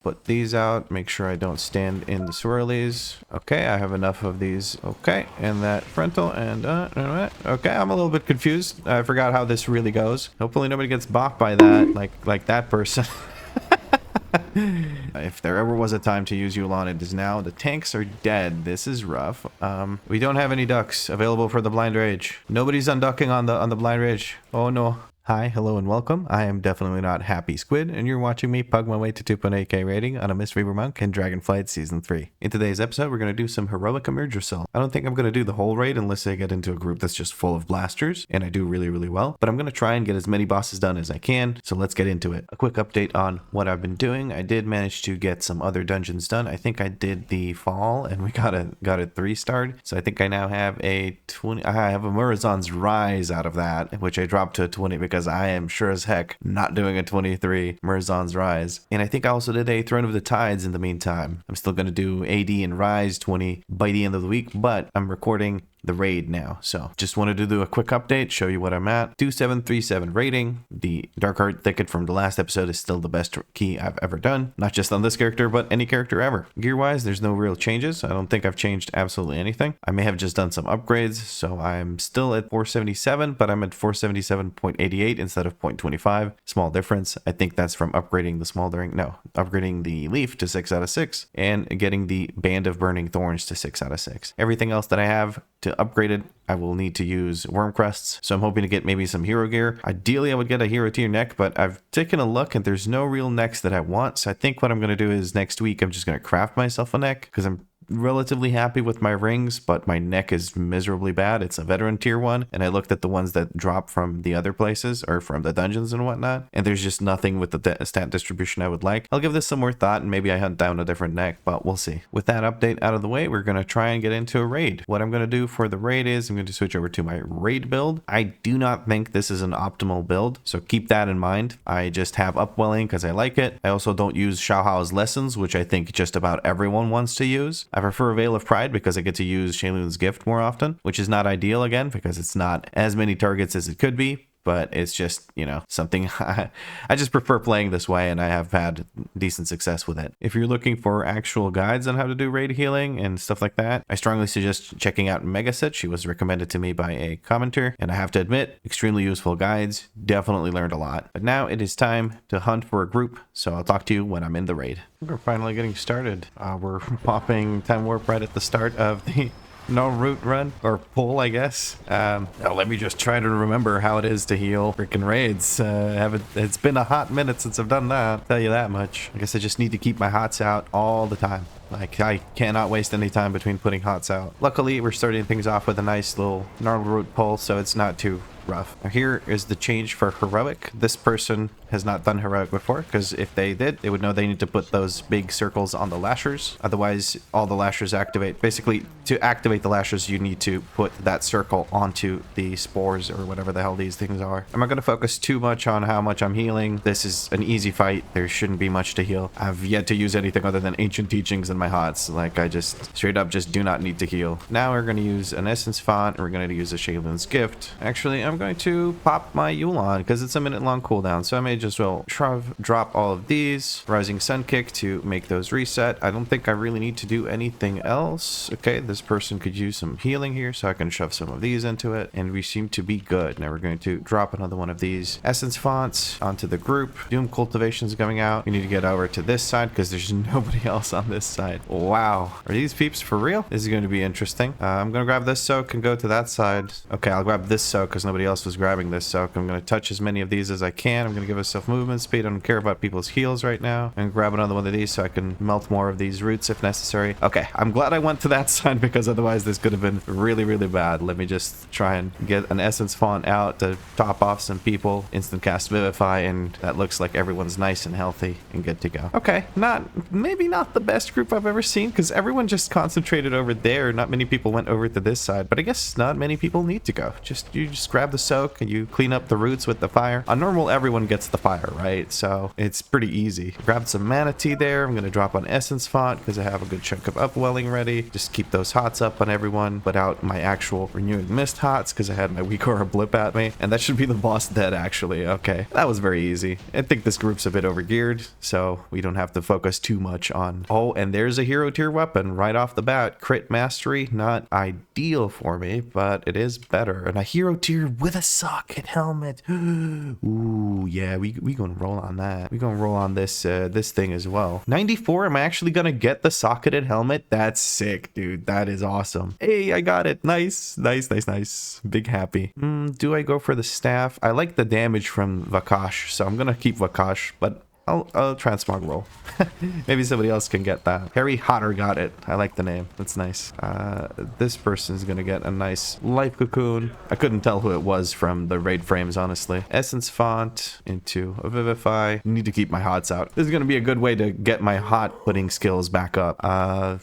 Put these out. Make sure I don't stand in the swirlies. Okay, I have enough of these. Okay, and that frontal and okay, I'm a little bit confused. I forgot how this really goes. Hopefully nobody gets balked by that, like that person. If there ever was a time to use Yulon, it is now. The tanks are dead. This is rough. We don't have any ducks available for the blind rage. Nobody's unducking on the blind rage. Oh no. Hi, hello, and welcome. I am definitely not Happy Squid, and you're watching me pug my way to 2.8k rating on a Mistweaver monk in Dragonflight Season 3. In today's episode, we're going to do some heroic Amirdrassil. I don't think I'm going to do the whole raid unless I get into a group that's just full of blasters, and I do really, really well. But I'm going to try and get as many bosses done as I can, so let's get into it. A quick update on what I've been doing. I did manage to get some other dungeons done. I think I did the fall, and we got a 3-starred. So I think I now have a 20. I have a Murazon's Rise out of that, which I dropped to a 20 because I am sure as heck not doing a 23 Murazon's Rise. And I think I also did a Throne of the Tides in the meantime. I'm still going to do AD and Rise 20 by the end of the week, but I'm recording the raid now. So just wanted to do a quick update, show you what I'm at. 2737 rating. The Dark Heart Thicket from the last episode is still the best key I've ever done. Not just on this character, but any character ever. Gear-wise, there's no real changes. I don't think I've changed absolutely anything. I may have just done some upgrades, so I'm still at 477, but I'm at 477.88 instead of 0.25. Small difference. I think that's from upgrading the Smolderon. No, upgrading the Leaf to 6 out of 6 and getting the Band of Burning Thorns to 6 out of 6. Everything else that I have to upgrade it, I will need to use worm crests, so I'm hoping to get maybe some hero gear. Ideally I would get a hero tier neck, but I've taken a look and there's no real necks that I want. So I think what I'm going to do is next week I'm just going to craft myself a neck, because I'm relatively happy with my rings, but my neck is miserably bad. It's a veteran tier 1, and I looked at the ones that drop from the other places or from the dungeons and whatnot, and there's just nothing with the stat distribution I would like. I'll give this some more thought and maybe I hunt down a different neck, but we'll see. With that update out of the way, we're going to try and get into a raid. What I'm going to do for the raid is I'm going to switch over to my raid build. I do not think this is an optimal build, so keep that in mind. I just have Upwelling because I like it. I also don't use Xiaohao's Lessons, which I think just about everyone wants to use. I prefer Veil of Pride because I get to use Shaylun's Gift more often, which is not ideal again because it's not as many targets as it could be, but it's just, you know, something I just prefer playing this way, and I have had decent success with it. If you're looking for actual guides on how to do raid healing and stuff like that, I strongly suggest checking out Megasit. She was recommended to me by a commenter, and I have to admit, extremely useful guides. Definitely learned a lot. But now it is time to hunt for a group, so I'll talk to you when I'm in the raid. We're finally getting started. We're popping Time Warp right at the start of the Gnarlroot run, or pull, I guess. Now let me just try to remember how it is to heal freaking raids. It's been a hot minute since I've done that, I'll tell you that much. I guess I just need to keep my hots out all the time. Like, I cannot waste any time between putting hots out. Luckily, we're starting things off with a nice little Gnarlroot pull, so it's not too rough. Now here is the change for heroic. This person has not done heroic before, because if they did, they would know they need to put those big circles on the lashers. Otherwise, all the lashers activate. Basically, to activate the lashers, you need to put that circle onto the spores or whatever the hell these things are. I'm not going to focus too much on how much I'm healing. This is an easy fight. There shouldn't be much to heal. I've yet to use anything other than ancient teachings in my hots. Like, I just straight up just do not need to heal. Now we're going to use an essence font, and we're going to use a Shaylun's Gift. Actually, I'm going to pop my Yulon because it's a minute-long cooldown, so I may just well drop all of these. Rising Sun Kick to make those reset. I don't think I really need to do anything else. Okay, this person could use some healing here, so I can shove some of these into it, and we seem to be good. Now we're going to drop another one of these essence fonts onto the group. Doom Cultivation is going out. We need to get over to this side because there's nobody else on this side. Wow, are these peeps for real? This is going to be interesting. I'm going to grab this soak and go to that side. Okay, I'll grab this soak because nobody else was grabbing this soak. I'm going to touch as many of these as I can. I'm going to give myself movement speed. I don't care about people's heals right now. And grab another one of these so I can melt more of these roots if necessary. Okay, I'm glad I went to that side because otherwise this could have been really, really bad. Let me just try and get an essence font out to top off some people. Instant cast Vivify, and that looks like everyone's nice and healthy and good to go. Okay, maybe not the best group I've ever seen because everyone just concentrated over there. Not many people went over to this side, but I guess not many people need to go. You just grab the soak and you clean up the roots with the fire. On normal, everyone gets the fire, right? So it's pretty easy. Grabbed some mana tea there. I'm going to drop on essence font because I have a good chunk of upwelling ready. Just keep those hots up on everyone. Put out my actual renewing mist hots because I had my WeakAuras blip at me. And that should be the boss dead, actually. Okay, that was very easy. I think this group's a bit overgeared, so we don't have to focus too much on... Oh, and there's a hero tier weapon right off the bat. Crit mastery, not ideal for me, but it is better. And a hero tier with a socket helmet. Ooh, yeah, we gonna roll on that. We gonna roll on this this thing as well. 94, am I actually gonna get the socketed helmet? That's sick, dude. That is awesome. Hey, I got it. Nice, nice, nice, nice. Big happy. Do I go for the staff? I like the damage from Volcoross, so I'm gonna keep Volcoross, but I'll transmog roll. Maybe somebody else can get that. Harry Hotter got it. I like the name. That's nice. This person's gonna get a nice life cocoon. I couldn't tell who it was from the raid frames, honestly. Essence font into a vivify. Need to keep my hots out. This is gonna be a good way to get my hot putting skills back up.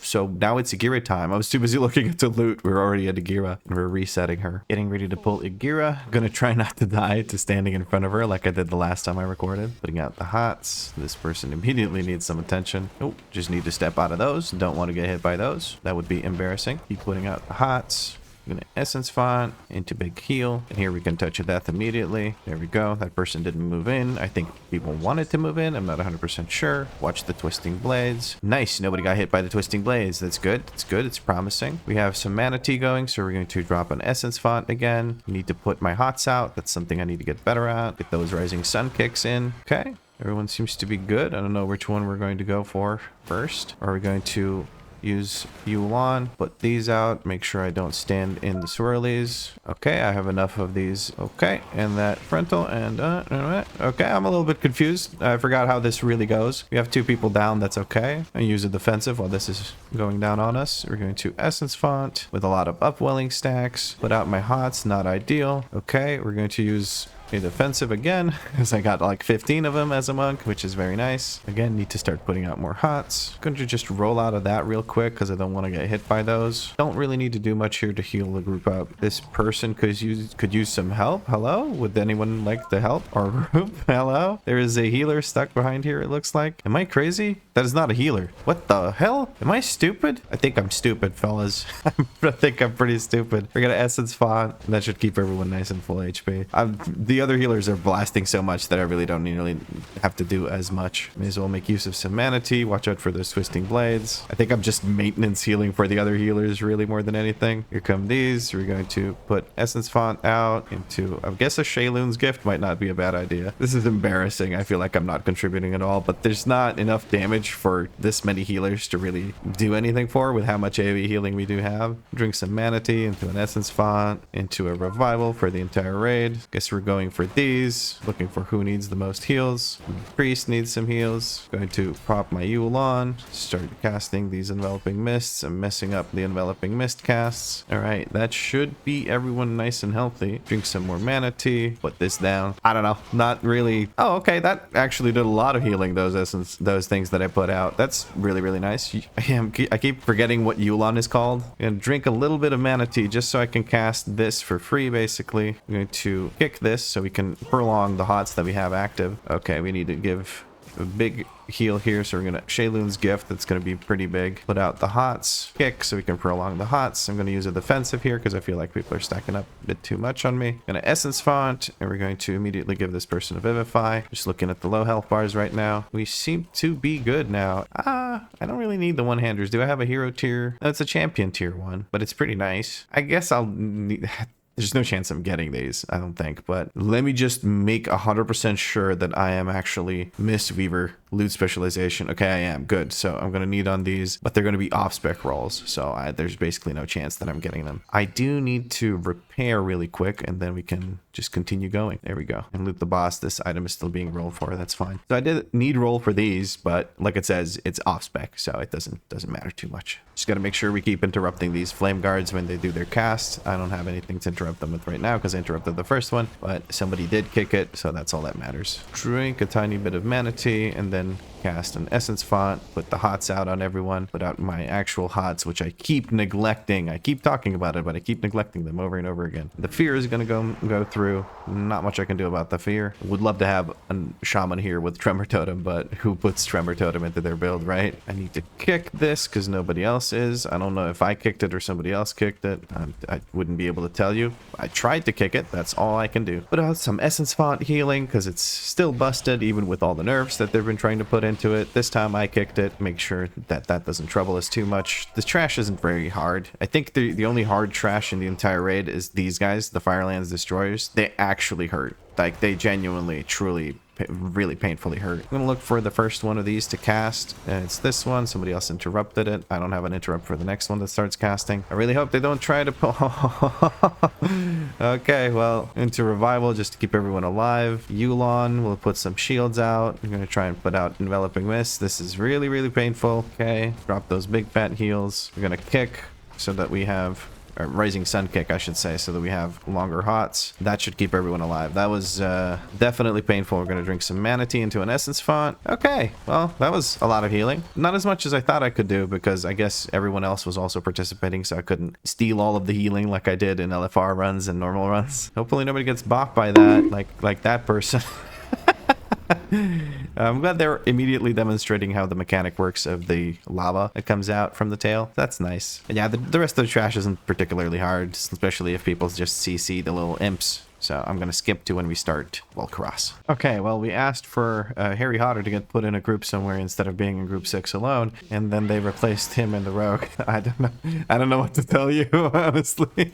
So now it's Igira time. I was too busy looking at the loot. We're already at Igira and we're resetting her. Getting ready to pull Igira. Gonna try not to die to standing in front of her like I did the last time I recorded. Putting out the hots. This person immediately needs some attention. Oh, just need to step out of those. Don't want to get hit by those. That would be embarrassing. Keep putting out the hots. I'm gonna essence font into big heal, and here we can touch a death immediately. There we go. That person didn't move in. I think people wanted to move in. I'm not 100% sure. Watch the twisting blades. Nice. Nobody got hit by the twisting blades. That's good. It's good. It's promising. We have some mana tea going, so we're going to drop an essence font again. I need to put my hots out. That's something I need to get better at. Get those rising sun kicks in. Okay. Everyone seems to be good. I don't know which one we're going to go for first. Are we going to use Yuan, put these out, make sure I don't stand in the swirlies. Okay, I have enough of these. Okay, and that frontal and okay, I'm a little bit confused. I forgot how this really goes. We have two people down, that's okay. I use a defensive while this is going down on us. We're going to essence font with a lot of upwelling stacks. Put out my hots, not ideal. Okay, we're going to use a defensive again, because I got like 15 of them as a monk, which is very nice. Again, need to start putting out more hots. Going to just roll out of that real quick because I don't want to get hit by those. Don't really need to do much here to heal the group up. This person could use some help. Hello? Would anyone like the help or group? Hello? There is a healer stuck behind here, it looks like. Am I crazy? That is not a healer. What the hell? Am I stupid? I think I'm stupid, fellas. I think I'm pretty stupid. We're gonna essence font. That should keep everyone nice and full HP. The other healers are blasting so much that I really don't really have to do as much. May as well make use of some mana tea. Watch out for those twisting blades. I think I'm just maintenance healing for the other healers really more than anything. Here come these. We're going to put essence font out into, I guess a Shayloon's gift might not be a bad idea. This is embarrassing. I feel like I'm not contributing at all, but there's not enough damage for this many healers to really do anything for with how much AoE healing we do have. Drink some mana tea into an essence font, into a revival for the entire raid. Guess we're going for these, looking for who needs the most heals. Priest needs some heals. Going to pop my Yule on, start casting these enveloping mists. I'm messing up the enveloping mist casts. All right, that should be everyone nice and healthy. Drink some more mana tea, put this down. I don't know, not really. Oh, okay, that actually did a lot of healing, those things that I put out. That's really, really nice. I keep forgetting what Yulon is called. I'm gonna drink a little bit of mana tea just so I can cast this for free, basically. I'm going to kick this so we can prolong the hots that we have active. Okay, we need to give a big heal here, so we're gonna Shayloon's gift. That's gonna be pretty big. Put out the hots, kick so we can prolong the hots. I'm gonna use a defensive here because I feel like people are stacking up a bit too much on me. Gonna essence font, and we're going to immediately give this person a vivify. Just looking at the low health bars right now. We seem to be good now. I don't really need the one-handers. Do I have a hero tier? No, it's a champion tier one, but it's pretty nice. I guess I'll need... There's no chance I'm getting these, I don't think, but let me just make 100% sure that I am actually Mistweaver loot specialization. Okay, I am. Good. So I'm going to need on these, but they're going to be off-spec rolls, so there's basically no chance that I'm getting them. I do need to repair really quick, and then we can just continue going. There we go. And loot the boss. This item is still being rolled for. That's fine. So I did need roll for these, but like it says, it's off-spec, so it doesn't matter too much. Just got to make sure we keep interrupting these flame guards when they do their cast. I don't have anything to interrupt them with right now because I interrupted the first one, but somebody did kick it, so that's all that matters. Drink a tiny bit of mana tea, and then cast an essence font, put the hots out on everyone, put out my actual hots, which I keep neglecting. I keep talking about it, but I keep neglecting them over and over again. The fear is going to go through. through. Not much I can do about the fear. Would love to have a shaman here with Tremor Totem, but who puts Tremor Totem into their build, right? I need to kick this because nobody else is. I don't know if I kicked it or somebody else kicked it. I wouldn't be able to tell you. I tried to kick it. That's all I can do. Put out some Essence Font healing because it's still busted even with all the nerfs that they've been trying to put into it. This time I kicked it. Make sure that that doesn't trouble us too much. The trash isn't very hard. I think the only hard trash in the entire raid is these guys, the Firelands Destroyers. They actually hurt. Like, they genuinely, truly, really painfully hurt. I'm gonna look for the first one of these to cast, and it's this one. Somebody else interrupted it. I don't have an interrupt for the next one that starts casting. I really hope they don't try to pull. Okay, well, into revival just to keep everyone alive. Yulon will put some shields out. I'm gonna try and put out enveloping mist. This is really, really painful. Okay, drop those big fat heals. We're gonna kick so that we have Rising Sun Kick, I should say, so that we have longer hots. That should keep everyone alive. That was definitely painful. We're going to drink some Mana Tea into an Essence Font. Okay, well, that was a lot of healing. Not as much as I thought I could do, because I guess everyone else was also participating, so I couldn't steal all of the healing like I did in LFR runs and normal runs. Hopefully nobody gets bopped by that, like that person. I'm glad they're immediately demonstrating how the mechanic works of the lava that comes out from the tail. That's nice. And yeah, the rest of the trash isn't particularly hard, especially if people just CC the little imps. So I'm going to skip to when we start Volcoross. Okay, well, we asked for Harry Hodder to get put in a group somewhere instead of being in group 6 alone, and then they replaced him in the rogue. I don't know what to tell you, honestly.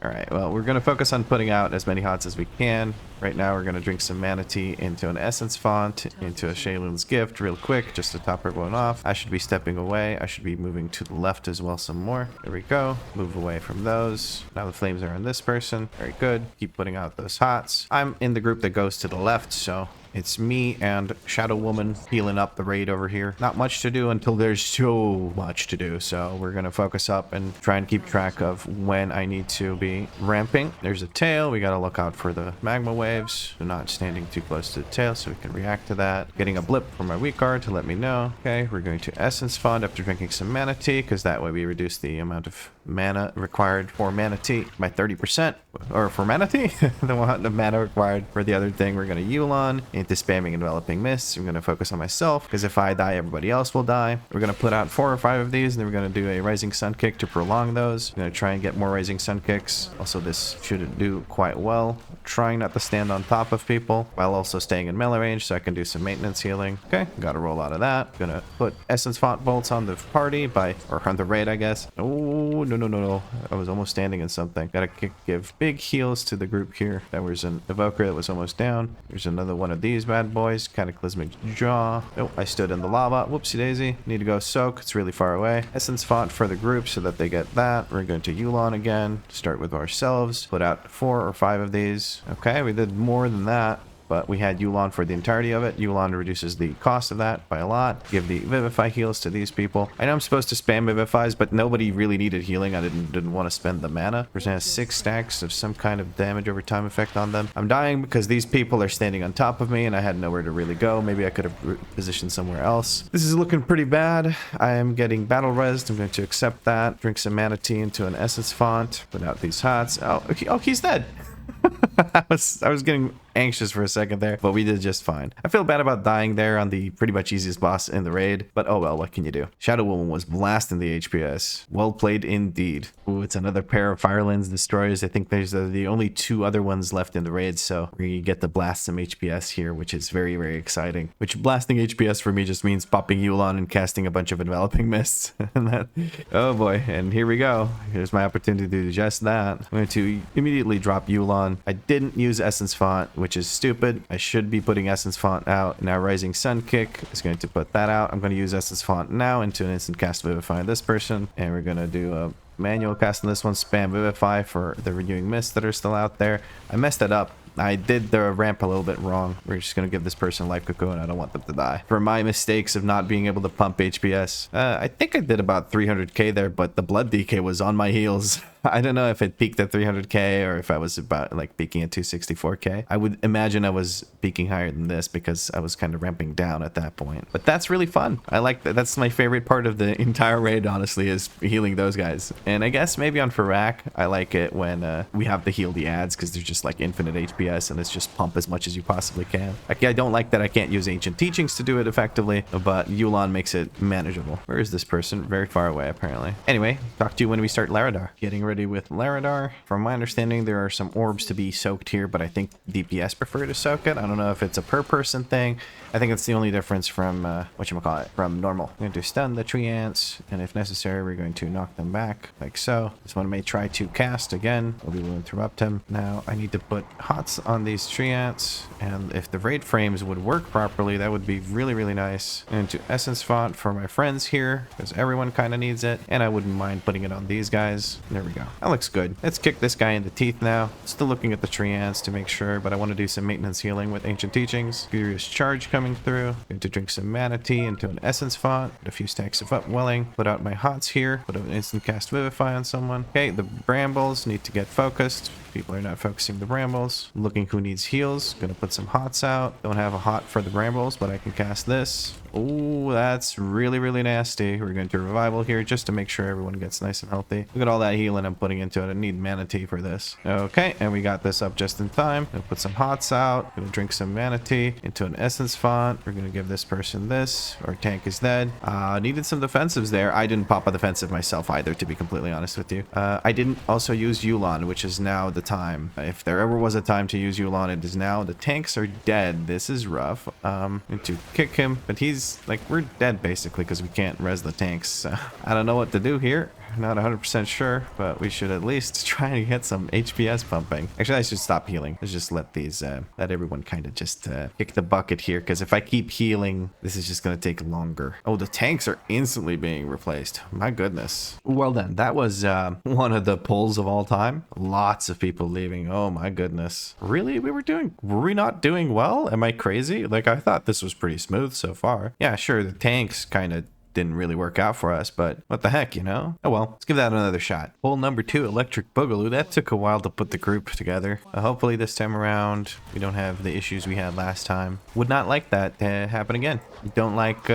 All right, well, we're going to focus on putting out as many hots as we can. Right now, we're going to drink some Mana Tea into an Essence Font, into a Shaylun's Gift real quick, just to top everyone off. I should be stepping away. I should be moving to the left as well some more. There we go. Move away from those. Now the flames are on this person. Very good. Keep putting out those hots. I'm in the group that goes to the left, so it's me and Shadow Woman healing up the raid over here. Not much to do until there's so much to do, so we're gonna focus up and try and keep track of when I need to be ramping. There's a tail. We gotta look out for the magma waves. We're not standing too close to the tail, so we can react to that. Getting a blip from my weak guard to let me know. Okay, we're going to Essence Font after drinking some Mana Tea, because that way we reduce the amount of mana required for Mana Tea by 30%. Or for Mana Tea, the amount of mana required for the other thing. We're gonna Yulon into spamming enveloping mists. I'm going to focus on myself, because if I die, everybody else will die. We're going to put out 4 or 5 of these, and then we're going to do a Rising Sun Kick to prolong those. I'm going to try and get more Rising Sun Kicks. Also, this should do quite well. Trying not to stand on top of people while also staying in melee range, so I can do some maintenance healing. Okay, got to roll out of that. Gonna put Essence Font bolts on the party or on the raid, I guess. Oh, no. I was almost standing in something. Gotta give big heals to the group here. There was an evoker that was almost down. There's another one of these bad boys. Cataclysmic Jaw. Oh, I stood in the lava. Whoopsie daisy. Need to go soak. It's really far away. Essence Font for the group so that they get that. We're going to Yulon again. Start with ourselves. Put out 4 or 5 of these. Okay, we did more than that, but we had Yulon for the entirety of it. Yulon reduces the cost of that by a lot. Give the Vivify heals to these people. I know I'm supposed to spam Vivifies, but nobody really needed healing. I didn't want to spend the mana. Person has 6 stacks of some kind of damage over time effect on them. I'm dying because these people are standing on top of me, and I had nowhere to really go. Maybe I could have positioned somewhere else. This is looking pretty bad. I am getting battle resed. I'm going to accept that. Drink some Mana Tea into an Essence Font. Put out these hots. Oh, okay. Oh, he's dead. I was getting anxious for a second there, but we did just fine. I feel bad about dying there on the pretty much easiest boss in the raid, but oh well, what can you do? Shadow Woman was blasting the HPS. Well played indeed. Ooh, it's another pair of Firelands Destroyers. I think there's the only 2 other ones left in the raid, so we get to blast some HPS here, which is very, very exciting. Which blasting HPS for me just means popping Yulon and casting a bunch of enveloping mists. Oh boy, and here we go. Here's my opportunity to do just that. I'm going to immediately drop Yulon. I didn't use Essence Font, which is stupid. I should be putting Essence Font out. Now Rising Sun Kick is going to put that out. I'm going to use Essence Font now into an instant cast Vivify this person, and we're going to do a manual cast on this one. Spam Vivify for the renewing mists that are still out there. I messed it up. I did the ramp a little bit wrong. We're just going to give this person Life Cocoon. I don't want them to die. For my mistakes of not being able to pump HPS. I think I did about 300k there, but the blood DK was on my heels. I don't know if it peaked at 300k or if I was about like peaking at 264k. I would imagine I was peaking higher than this because I was kind of ramping down at that point. But that's really fun. I like that. That's my favorite part of the entire raid, honestly, is healing those guys. And I guess maybe on Fyrakk, I like it when we have to heal the ads because they're just like infinite HPS and it's just pump as much as you possibly can. I don't like that I can't use Ancient Teachings to do it effectively, but Yu'lon makes it manageable. Where is this person? Very far away, apparently. Anyway, talk to you when we start Larodar. Getting ready with Larodar. From my understanding, there are some orbs to be soaked here, but I think DPS prefer to soak it. I don't know if it's a per person thing. I think it's the only difference from, from normal. We're going to stun the tree ants, and if necessary, we're going to knock them back, like so. This one may try to cast again. We will interrupt him. Now, I need to put hots on these tree ants, and if the raid frames would work properly, that would be really, really nice. And to Essence Font for my friends here, because everyone kind of needs it, and I wouldn't mind putting it on these guys. There we go. That looks good. Let's kick this guy in the teeth now. Still looking at the tree ants to make sure, but I want to do some maintenance healing with Ancient Teachings. Furious Charge coming through. Going to drink some Mana Tea into an Essence Font. Put a few stacks of Upwelling. Put out my hots here. Put an instant cast Vivify on someone. Okay, the brambles need to get focused. People are not focusing the brambles. Looking who needs heals. Gonna put some hots out. Don't have a hot for the brambles, but I can cast this. Oh, that's really, really nasty. We're going to revival here just to make sure everyone gets nice and healthy. Look at all that healing I'm putting into it. I need Mana Tea for this. Okay, and we got this up just in time. Gonna put some hots out. Gonna drink some Mana Tea into an Essence Font. We're gonna give this person this. Our tank is dead. Needed some defensives there. I didn't pop a defensive myself either, to be completely honest with you. I didn't also use Yu'lon, which is now the time. If there ever was a time to use Yu'lon, it is now. The tanks are dead. This is rough. Need to kick him, but he's like, we're dead basically because we can't res the tanks. So I don't know what to do here. Not 100% sure, but we should at least try and get some HPS pumping. Actually, I should stop healing. Let's just let these, let everyone kind of just kick the bucket here, because if I keep healing, this is just going to take longer. Oh, the tanks are instantly being replaced. My goodness. Well then, that was one of the pulls of all time. Lots of people leaving. Oh my goodness. Really? Were we not doing well? Am I crazy? Like, I thought this was pretty smooth so far. Yeah, sure, the tanks kind of didn't really work out for us, but what the heck, you know? Oh well, let's give that another shot. Pull number 2, Electric Boogaloo. That took a while to put the group together. Hopefully this time around, we don't have the issues we had last time. Would not like that to happen again. Don't like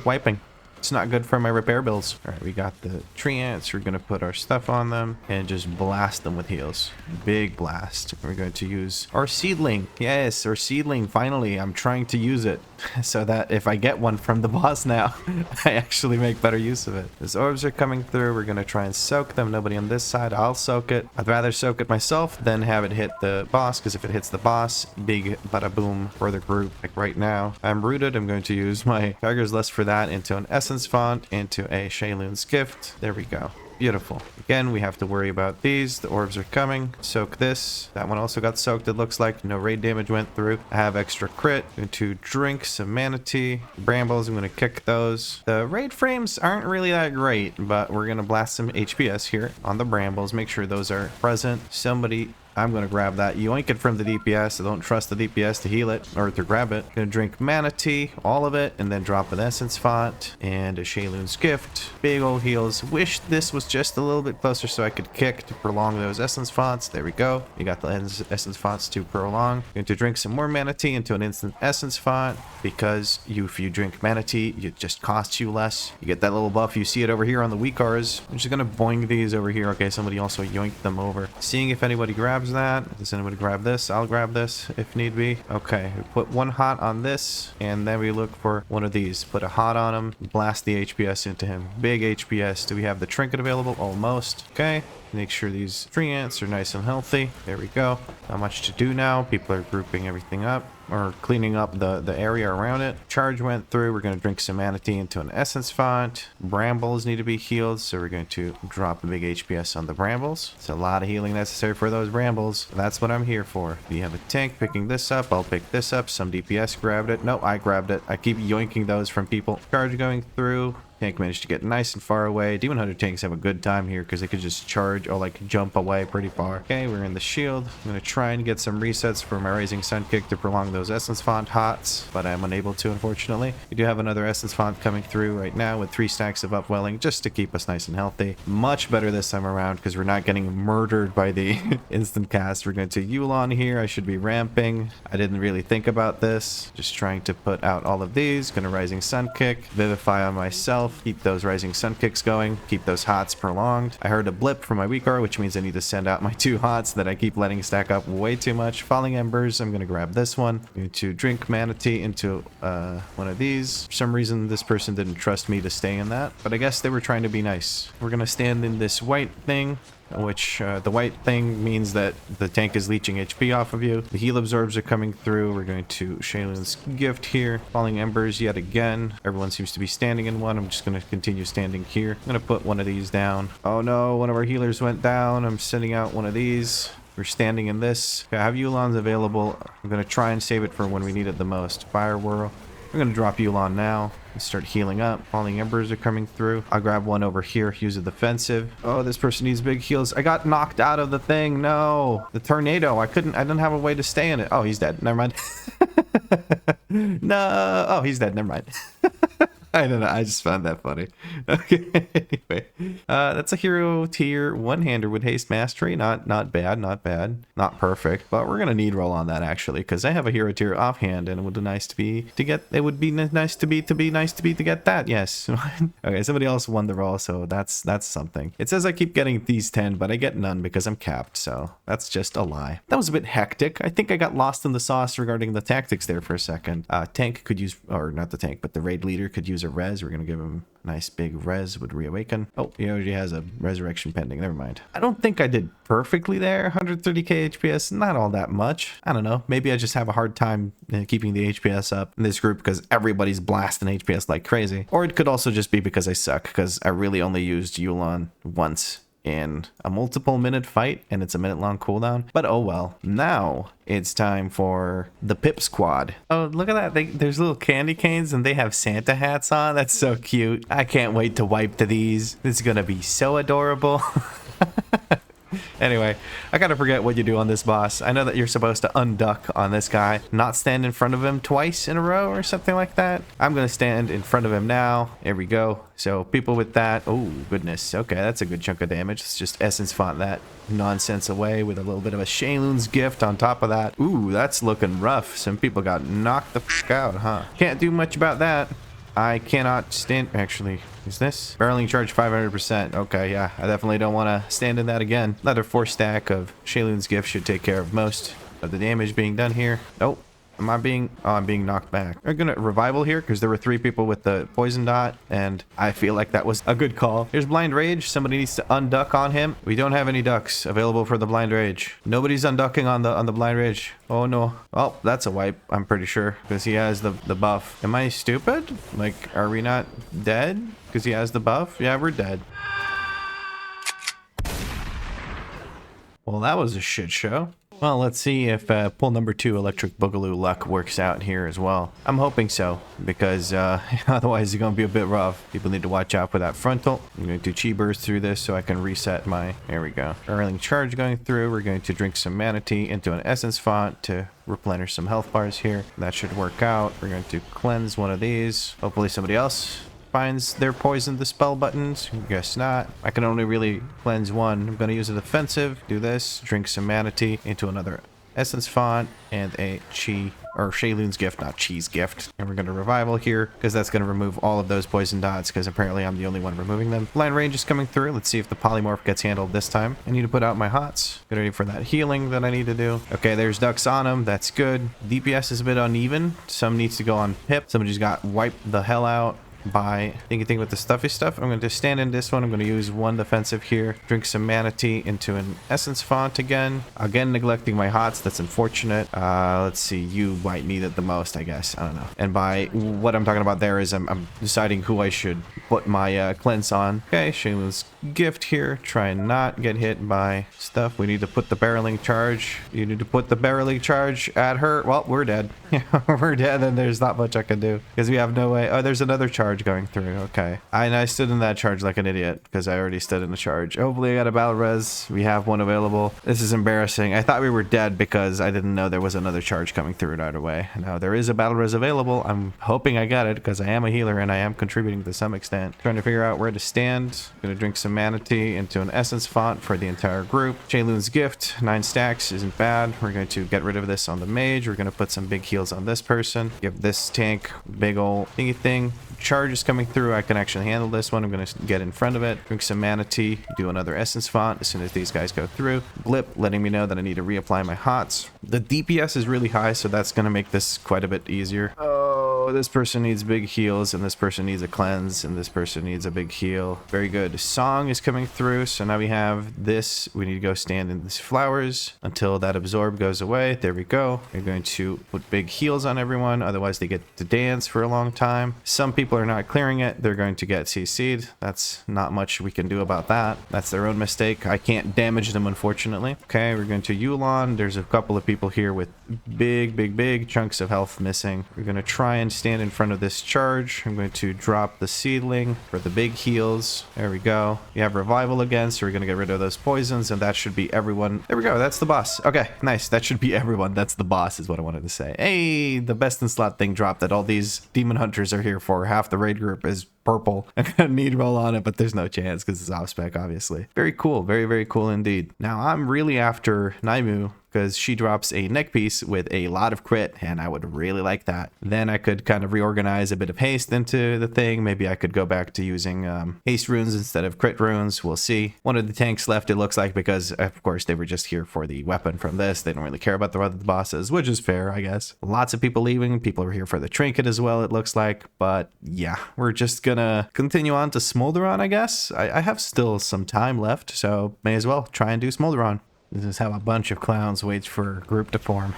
wiping. It's not good for my repair bills. All right, we got the tree ants. We're going to put our stuff on them and just blast them with heals. Big blast. We're going to use our seedling. Yes, our seedling. Finally, I'm trying to use it so that if I get one from the boss now, I actually make better use of it. These orbs are coming through. We're going to try and soak them. Nobody on this side. I'll soak it. I'd rather soak it myself than have it hit the boss, because if it hits the boss, big bada boom for the group. Like right now, I'm rooted. I'm going to use my Tiger's List for that into an Essence Font, into a Shayloon's Gift. There we go. Beautiful. Again, we have to worry about these. The orbs are coming. Soak this. That one also got soaked, it looks like. No raid damage went through. I have extra crit. Going to drink some Mana Tea. Brambles, I'm going to kick those. The raid frames aren't really that great, but we're going to blast some HPS here on the brambles. Make sure those are present. Somebody... I'm going to grab that. Yoink it from the DPS. I don't trust the DPS to heal it or to grab it. Going to drink Mana Tea, all of it, and then drop an Essence Font and a Shayloon's Gift. Big old heals. Wish this was just a little bit closer so I could kick to prolong those Essence Fonts. There we go. You got the Essence Fonts to prolong. Going to drink some more Mana Tea into an instant Essence Font, because if you drink Mana Tea, it just costs you less. You get that little buff. You see it over here on the WeakAuras. I'm just going to boing these over here. Okay, somebody also yoinked them over. Seeing if anybody grabs that. Does anybody grab this? I'll grab this if need be. Okay, we put one hot on this, and then we look for one of these. Put a hot on him, blast the HPS into him. Big HPS. Do we have the trinket available? Almost. Okay. Make sure these tree ants are nice and healthy. There we go. Not much to do now. People are grouping everything up, or cleaning up the area around it. Charge went through. We're going to drink some Mana Tea into an Essence Font. Brambles need to be healed, so we're going to drop a big HPS on the brambles. It's a lot of healing necessary for those brambles. That's what I'm here for. We have a tank picking this up. I'll pick this up. Some DPS grabbed it. No, I grabbed it. I keep yoinking those from people. Charge going through. Tank managed to get nice and far away. Demon Hunter tanks have a good time here because they could just charge or like jump away pretty far. Okay, we're in the shield. I'm going to try and get some resets for my Rising Sun Kick to prolong those Essence Font hots, but I'm unable to, unfortunately. We do have another Essence Font coming through right now with 3 stacks of Upwelling just to keep us nice and healthy. Much better this time around because we're not getting murdered by the instant cast. We're going to Yulon here. I should be ramping. I didn't really think about this. Just trying to put out all of these. Gonna Rising Sun Kick. Vivify on myself. Keep those Rising Sun Kicks going. Keep those hots prolonged. I heard a blip from my WeakAuras, which means I need to send out my 2 hots that I keep letting stack up way too much. Falling Embers. I'm gonna grab this one. I'm going to drink Manatee into one of these. For some reason, this person didn't trust me to stay in that, but I guess they were trying to be nice. We're gonna stand in this white thing, which the white thing means that the tank is leeching HP off of you. The heal absorbs are coming through. We're going to Shaylun's Gift here. Falling Embers yet again. Everyone seems to be standing in one. I'm just going to continue standing here. I'm going to put one of these down. Oh no, one of our healers went down. I'm sending out one of these. We're standing in this. Okay, I have Yulons available. I'm going to try and save it for when we need it the most. Fire Whirl. We're going to drop Yulon now and start healing up. Falling Embers are coming through. I'll grab one over here. Use a defensive. Oh, this person needs big heals. I got knocked out of the thing. No. The tornado. I didn't have a way to stay in it. Oh, he's dead. Never mind. No. Oh, he's dead. Never mind. I don't know. I just found that funny. Okay. Anyway, that's a hero tier one-hander with haste mastery. Not bad. Not bad. Not perfect, but we're gonna need roll on that actually because I have a hero tier offhand, and it would be nice to get. It would be nice to get that. Yes. Okay. Somebody else won the roll, so that's something. It says I keep getting these 10, but I get none because I'm capped. So that's just a lie. That was a bit hectic. I think I got lost in the sauce regarding the tactics there for a second. Tank could use, or not the tank, but the raid leader could use a res. We're gonna give him a nice big res with reawaken. Oh, he already has a resurrection pending. Never mind. I don't think I did perfectly there. 130k HPS, not all that much. I don't know. Maybe I just have a hard time keeping the HPS up in this group because everybody's blasting HPS like crazy. Or it could also just be because I suck because I really only used Yulon once in a multiple minute fight and it's a minute-long cooldown, but oh well. Now it's time for the Pip Squad. Oh, look at that. There's little candy canes and they have Santa hats on. That's so cute. I can't wait to wipe to these. This is gonna be so adorable. Anyway, I gotta forget what you do on this boss. I know that you're supposed to unduck on this guy, not stand in front of him twice in a row or something like that. I'm gonna stand in front of him now. There we go. So people with that, oh goodness, okay, that's a good chunk of damage. Let's just essence font that nonsense away with a little bit of a Shaylun's Gift on top of that. Ooh, that's looking rough. Some people got knocked the fuck out, huh? Can't do much about that. I cannot stand, actually, is this? Barreling charge 500%. Okay, yeah, I definitely don't want to stand in that again. Another 4 stack of Shaylun's Gift should take care of most of the damage being done here. Oh, I'm being knocked back. I'm gonna revival here because there were 3 people with the poison dot, and I feel like that was a good call. Here's Blind Rage. Somebody needs to unduck on him. We don't have any ducks available for the Blind Rage. Nobody's unducking on the Blind Rage. Oh no. Well, that's a wipe, I'm pretty sure, because he has the buff. Am I stupid? Like, are we not dead? Because he has the buff? Yeah, we're dead. Well, that was a shit show. Well, let's see if pull number 2 Electric Boogaloo luck works out here as well. I'm hoping so, because otherwise it's going to be a bit rough. People need to watch out for that frontal. I'm going to chi burst through this so I can reset my... There we go. Barreling charge going through. We're going to drink some Manatee into an Essence Font to replenish some health bars here. That should work out. We're going to cleanse one of these. Hopefully somebody else finds their poison the spell buttons. Guess not. I can only really cleanse one. I'm going to use a defensive. Do this. Drink some Manatee into another Essence Font and a Chi, or Shaylun's Gift, not Chi's Gift. And we're going to revival here because that's going to remove all of those poison dots because apparently I'm the only one removing them. Blind Range is coming through. Let's see if the polymorph gets handled this time. I need to put out my hots. Get ready for that healing that I need to do. Okay, there's ducks on them. That's good. DPS is a bit uneven. Some needs to go on Pip. Somebody's got wiped the hell out by thinking with the stuffy stuff. I'm going to stand in this one. I'm going to use 1 defensive here. Drink some Manatee into an Essence Font again. Again, neglecting my hots. That's unfortunate. Let's see. You might need it the most, I guess. I don't know. And by what I'm talking about there is I'm deciding who I should put my cleanse on. Okay, Shaylun's Gift here. Try and not get hit by stuff. We need to put the barreling charge. You need to put the barreling charge at her. Well, we're dead. We're dead, and there's not much I can do because we have no way. Oh, there's another charge. charge going through. Okay. I stood in that charge like an idiot because I already stood in the charge. Hopefully I got a battle res. We have one available. This is embarrassing. I thought we were dead because I didn't know there was another charge coming through right away. Now there is a battle res available. I'm hoping I got it because I am a healer and I am contributing to some extent. Trying to figure out where to stand. Gonna drink some mana tea into an essence font for the entire group. Chayloon's gift, 9 stacks isn't bad. We're going to get rid of this on the mage. We're gonna put some big heals on this person. Give this tank big ol' thingy thing. Charge is coming through. I can actually handle this one. I'm going to get in front of it. Drink some mana tea. Do another essence font as soon as these guys go through. Blip, letting me know that I need to reapply my hots. The DPS is really high, so that's going to make this quite a bit easier. Oh, this person needs big heals, and this person needs a cleanse, and this person needs a big heal. Very good. Song is coming through, so now we have this. We need to go stand in these flowers until that absorb goes away. There we go. We're going to put big heals on everyone, otherwise they get to dance for a long time. Some people are not clearing it. They're going to get CC'd. That's not much we can do about that. That's their own mistake. I can't damage them, unfortunately. Okay, we're going to Yulon. There's a couple of people here with big chunks of health missing. We're going to try and stand in front of this charge. I'm going to drop the seedling for the big heals. There we go. We have revival again, so we're going to get rid of those poisons, and that should be everyone. There we go. That's the boss. Okay, nice. That should be everyone. That's the boss is what I wanted to say. Hey, the best in slot thing dropped that all these demon hunters are here for. Half the raid group is purple. I'm gonna need roll on it, but there's no chance because it's off spec, obviously. Very cool. Very cool indeed. Now I'm really after Nymue because she drops a neck piece with a lot of crit, and I would really like that. Then I could kind of reorganize a bit of haste into the thing. Maybe I could go back to using haste runes instead of crit runes. We'll see. One of the tanks left, it looks like, because of course they were just here for the weapon from this. They don't really care about the other bosses, which is fair, I guess. Lots of people leaving. People are here for the trinket as well, it looks like. But yeah, we're just gonna continue on to Smolderon, I guess. I have still some time left, so may as well try and do Smolderon. This is how a bunch of clowns waits for a group to form.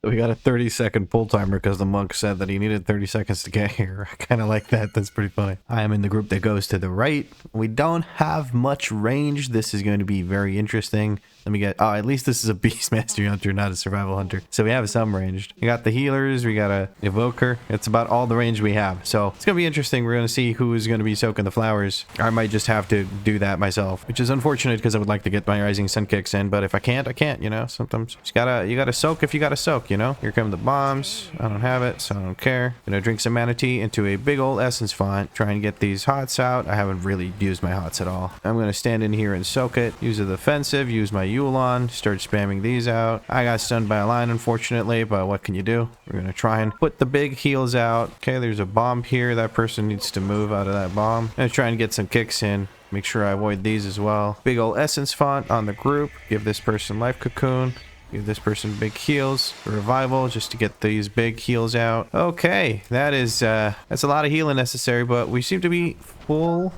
We got a 30-second pull timer because the monk said that he needed 30 seconds to get here. I kind of like that. That's pretty funny. I am in the group that goes to the right. We don't have much range. This is going to be very interesting. Let me get... Oh, at least this is a Beast Mastery Hunter, not a Survival Hunter. So we have some ranged. We got the healers. We got a Evoker. It's about all the range we have. So it's going to be interesting. We're going to see who is going to be soaking the flowers. I might just have to do that myself, which is unfortunate because I would like to get my Rising Sun kicks in. But if I can't, I can't, you know. Sometimes you gotta soak if you gotta soak, you know. Here come the bombs. I don't have it, so I don't care. Gonna drink some mana tea into a big old essence font. Try and get these hots out. I haven't really used my hots at all. I'm gonna stand in here and soak it. Use the defensive. Use my Yulon. Start spamming these out. I got stunned by a line, unfortunately, but what can you do? We're gonna try and put the big heals out. Okay, there's a bomb here. That person needs to move out of that bomb. I'm gonna try and get some kicks in. Make sure I avoid these as well. Big old essence font on the group. Give this person life cocoon. Give this person big heals, revival, just to get these big heals out. Okay, that's a lot of healing necessary, but we seem to be full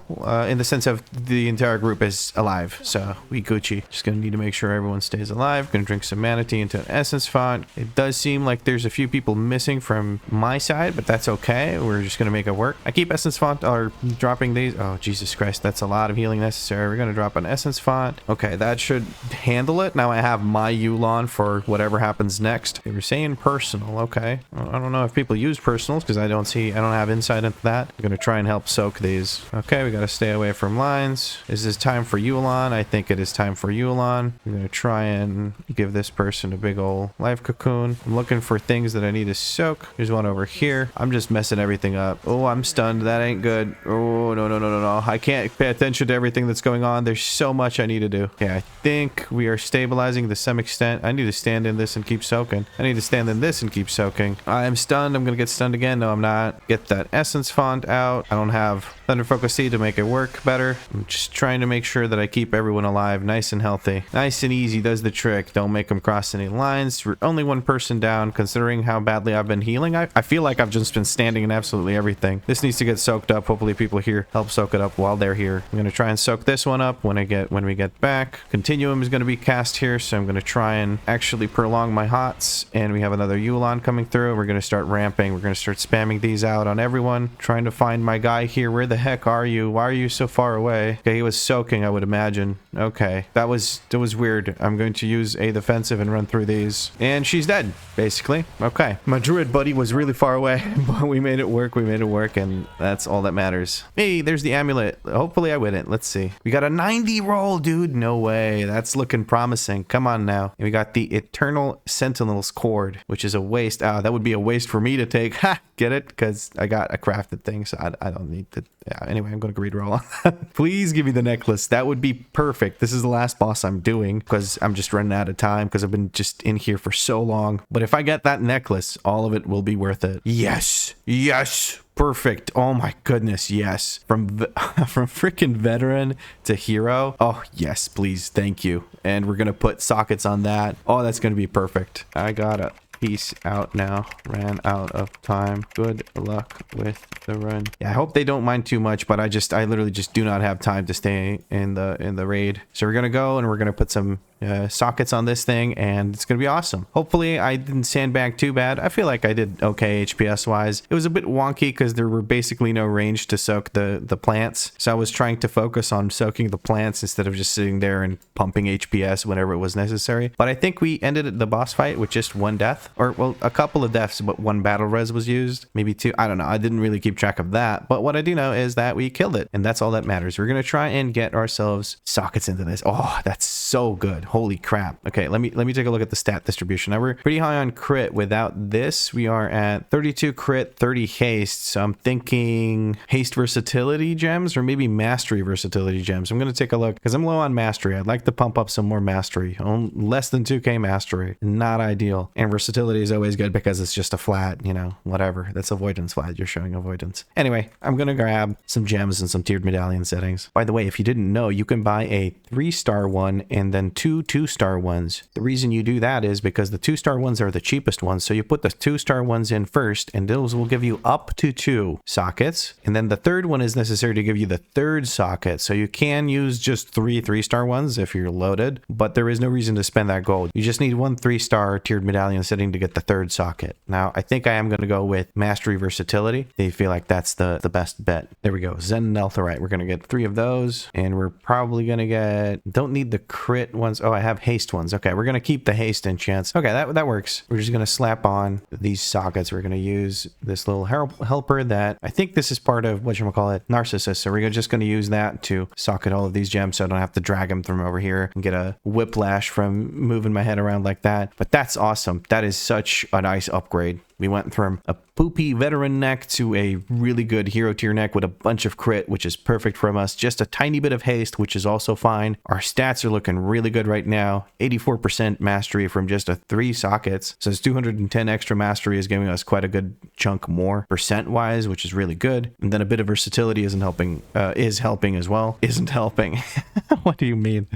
in the sense of the entire group is alive, so we Gucci. Just gonna need to make sure everyone stays alive. Gonna drink some mana tea into an essence font. It does seem like there's a few people missing from my side, but that's okay. We're just gonna make it work. I keep essence font or dropping these. Oh, Jesus Christ, that's a lot of healing necessary. We're gonna drop an essence font. Okay, that should handle it. Now I have my Yulon for whatever happens next. They were saying personal. Okay, I don't know if people use personals because I don't have insight into that. I'm gonna try and help soak these. Okay, we gotta stay away from lines. Is this time for Yulon? I think it is time for Yulon. I'm gonna try and give this person a big old life cocoon. I'm looking for things that I need to soak. There's one over here. I'm just messing everything up. Oh, I'm stunned. That ain't good. Oh, no. I can't pay attention to everything that's going on. There's so much I need to do. Okay, I think we are stabilizing to some extent. I need to stand in this and keep soaking. I need to stand in this and keep soaking. I am stunned. I'm gonna get stunned again. No, I'm not. Get that essence font out. I don't have Thunder Focus Seed to make it work better. I'm just trying to make sure that I keep everyone alive, nice and healthy. Nice and easy does the trick. Don't make them cross any lines. We're only one person down, considering how badly I've been healing. I feel like I've just been standing in absolutely everything. This needs to get soaked up. Hopefully people here help soak it up while they're here. I'm gonna try and soak this one up when we get back. Continuum is gonna be cast here, so I'm gonna try and actually prolong my hots, and we have another Yulon coming through. We're going to start ramping. We're going to start spamming these out on everyone, trying to find my guy here. Where the heck are you? Why are you so far away? Okay, he was soaking, I would imagine. Okay, that was weird. I'm going to use a defensive and run through these, and she's dead, basically. Okay, my druid buddy was really far away, but we made it work. We made it work, and that's all that matters. Hey, there's the amulet. Hopefully I win it. Let's see. We got a 90 roll, dude. No way. That's looking promising. Come on now. And we got the Eternal Sentinel's Cord, which is a waste. That would be a waste for me to take. Ha! Get it? Because I got a crafted thing, so I don't need to. Yeah, anyway, I'm going to reroll on that. Please give me the necklace. That would be perfect. This is the last boss I'm doing because I'm just running out of time because I've been just in here for so long. But if I get that necklace, all of it will be worth it. Yes. Yes. Perfect. Oh my goodness, yes. From freaking veteran to hero. Oh, yes, please. Thank you. And we're going to put sockets on that. Oh, that's going to be perfect. I got it. Peace out now. Ran out of time. Good luck with the run. Yeah, I hope they don't mind too much, but I literally just do not have time to stay in the raid. So we're gonna go and we're gonna put some sockets on this thing, and it's gonna be awesome. Hopefully I didn't sandbag too bad. I feel like I did okay HPS wise. It was a bit wonky because there were basically no range to soak the plants, so I was trying to focus on soaking the plants instead of just sitting there and pumping HPS whenever it was necessary. But I think we ended the boss fight with just one death, or well, a couple of deaths, but one battle res was used, maybe two. I don't know. I didn't really keep track of that, but what I do know is that we killed it, and that's all that matters. We're gonna try and get ourselves sockets into this. Oh, that's so good. Holy crap. Okay, let me take a look at the stat distribution. Now we're pretty high on crit. Without this, we are at 32 crit, 30 haste. So I'm thinking haste versatility gems or maybe mastery versatility gems. I'm going to take a look because I'm low on mastery. I'd like to pump up some more mastery. Less than 2k mastery. Not ideal. And versatility is always good because it's just a flat, you know, whatever. That's avoidance flat. You're showing avoidance. Anyway, I'm going to grab some gems and some tiered medallion settings. By the way, if you didn't know, you can buy a 3-star one and then two 2-star ones. The reason you do that is because the 2-star ones are the cheapest ones. So you put the 2-star ones in first, and those will give you up to 2 sockets. And then the third one is necessary to give you the 3rd socket. So you can use just 3-star ones if you're loaded, but there is no reason to spend that gold. You just need one 3-star tiered medallion setting to get the 3rd socket. Now, I think I am going to go with mastery versatility. They feel like that's the best bet. There we go. Zen and Eltherite. We're going to get 3 of those, and we're probably going to get, don't need the crit ones. Oh, I have haste ones. Okay, we're going to keep the haste enchants. Okay, that works. We're just going to slap on these sockets. We're going to use this little helper that I think this is part of whatchamacallit, Narcissus. So we're just going to use that to socket all of these gems so I don't have to drag them from over here and get a whiplash from moving my head around like that. But that's awesome. That is such a nice upgrade. We went from a poopy veteran neck to a really good hero tier neck with a bunch of crit, which is perfect from us. Just a tiny bit of haste, which is also fine. Our stats are looking really good right now. 84% mastery from just a 3 sockets. So it's 210 extra mastery is giving us quite a good chunk more percent-wise, which is really good. And then a bit of versatility is helping as well. Isn't helping. What do you mean?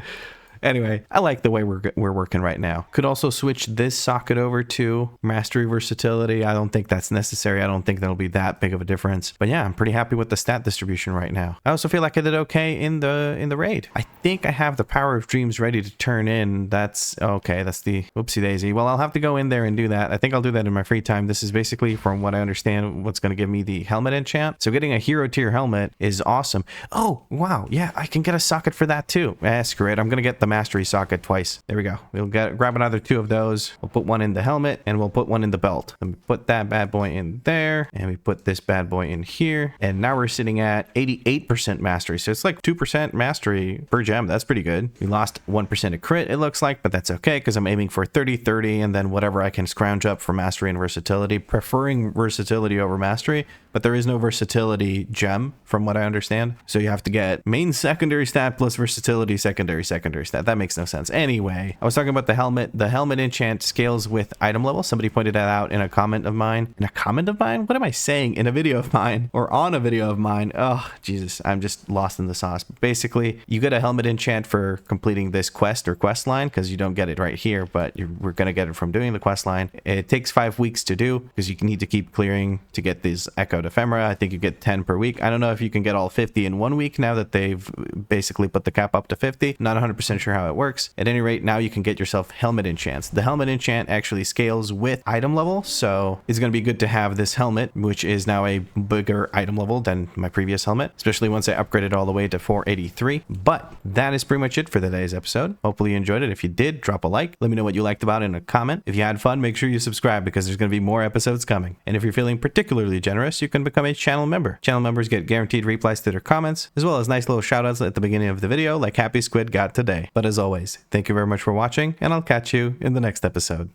Anyway, I like the way we're working right now. Could also switch this socket over to mastery versatility. I don't think that's necessary. I don't think that'll be that big of a difference. But yeah, I'm pretty happy with the stat distribution right now. I also feel like I did okay in the raid. I think I have the power of dreams ready to turn in. That's okay. That's the whoopsie daisy. Well, I'll have to go in there and do that. I think I'll do that in my free time. This is basically, from what I understand, what's going to give me the helmet enchant. So getting a hero tier helmet is awesome. Oh, wow. Yeah, I can get a socket for that too. Screw it. I'm going to get the mastery socket twice. There we go. We'll grab another 2 of those. We'll put one in the helmet and we'll put one in the belt. Let me put that bad boy in there, and we put this bad boy in here. And now we're sitting at 88% mastery. So it's like 2% mastery per gem. That's pretty good. We lost 1% of crit, it looks like, but that's okay because I'm aiming for 30-30 and then whatever I can scrounge up for mastery and versatility, preferring versatility over mastery. But there is no versatility gem from what I understand. So you have to get main secondary stat plus versatility secondary stat. That makes no sense. Anyway, I was talking about the helmet. The helmet enchant scales with item level. Somebody pointed that out in a comment of mine. In a comment of mine? What am I saying? In a video of mine or on a video of mine? Oh, Jesus. I'm just lost in the sauce. But basically, you get a helmet enchant for completing this quest or quest line because you don't get it right here, but we're going to get it from doing the quest line. It takes 5 weeks to do because you need to keep clearing to get these echoed out ephemera. I think you get 10 per week. I don't know if you can get all 50 in 1 week now that they've basically put the cap up to 50. Not 100% sure how it works. At any rate, now you can get yourself helmet enchants. The helmet enchant actually scales with item level, so it's going to be good to have this helmet, which is now a bigger item level than my previous helmet, especially once I upgraded all the way to 483. But that is pretty much it for today's episode. Hopefully you enjoyed it. If you did, drop a like. Let me know what you liked about it in a comment. If you had fun, make sure you subscribe because there's going to be more episodes coming. And if you're feeling particularly generous, you can become a channel member. Channel members get guaranteed replies to their comments, as well as nice little shoutouts at the beginning of the video like Happy Squid got today. But as always, thank you very much for watching, and I'll catch you in the next episode.